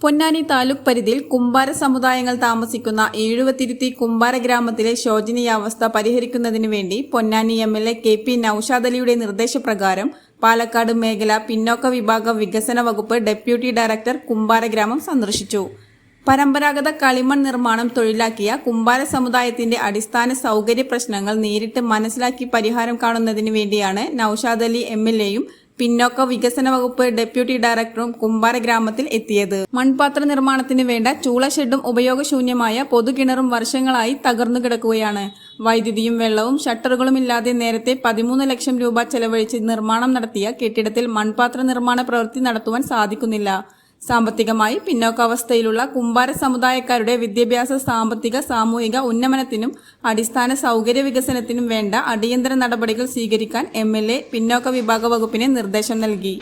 പൊന്നാനി താലൂക്ക് പരിധിയിൽ കുമ്പാര സമുദായങ്ങൾ താമസിക്കുന്ന എഴുവത്തിരുത്തി കുമ്പാര ഗ്രാമത്തിലെ ശോചനീയാവസ്ഥ പരിഹരിക്കുന്നതിനു വേണ്ടി പൊന്നാനി എംഎൽഎ KP നൌഷാദ് അലിയുടെ നിർദ്ദേശപ്രകാരം പാലക്കാട് മേഖല പിന്നോക്ക വിഭാഗ വികസന വകുപ്പ് ഡെപ്യൂട്ടി ഡയറക്ടർ കുമ്പാര ഗ്രാമം സന്ദർശിച്ചു. പരമ്പരാഗത കളിമൺ നിർമ്മാണം തൊഴിലാക്കിയ കുമ്പാര സമുദായത്തിന്റെ അടിസ്ഥാന സൗകര്യ പ്രശ്നങ്ങൾ നേരിട്ട് മനസ്സിലാക്കി പരിഹാരം കാണുന്നതിനു വേണ്ടിയാണ് നൌഷാദ് അലി MLAയും പിന്നോക്ക വികസന വകുപ്പ് ഡെപ്യൂട്ടി ഡയറക്ടറും കുമ്പാര ഗ്രാമത്തിൽ എത്തിയത്. മൺപാത്ര നിർമ്മാണത്തിന് വേണ്ട ചൂള ഷെഡും ഉപയോഗശൂന്യമായ പൊതുകിണറും വർഷങ്ങളായി തകർന്നു കിടക്കുകയാണ്. വൈദ്യുതിയും വെള്ളവും ഷട്ടറുകളുമില്ലാതെ നേരത്തെ 13 ലക്ഷം രൂപ ചെലവഴിച്ച് നിർമ്മാണം നടത്തിയ കെട്ടിടത്തിൽ മൺപാത്ര നിർമ്മാണ പ്രവൃത്തി നടത്തുവാൻ സാധിക്കുന്നില്ല. സാമ്പത്തികമായി പിന്നോക്കാവസ്ഥയിലുള്ള കുമ്പാര സമുദായക്കാരുടെ വിദ്യാഭ്യാസ, സാമ്പത്തിക, സാമൂഹിക ഉന്നമനത്തിനും അടിസ്ഥാന സൗകര്യ വികസനത്തിനും വേണ്ട അടിയന്തര നടപടികൾ സ്വീകരിക്കാൻ MLA പിന്നോക്ക വിഭാഗ വകുപ്പിന് നിർദ്ദേശം നൽകി.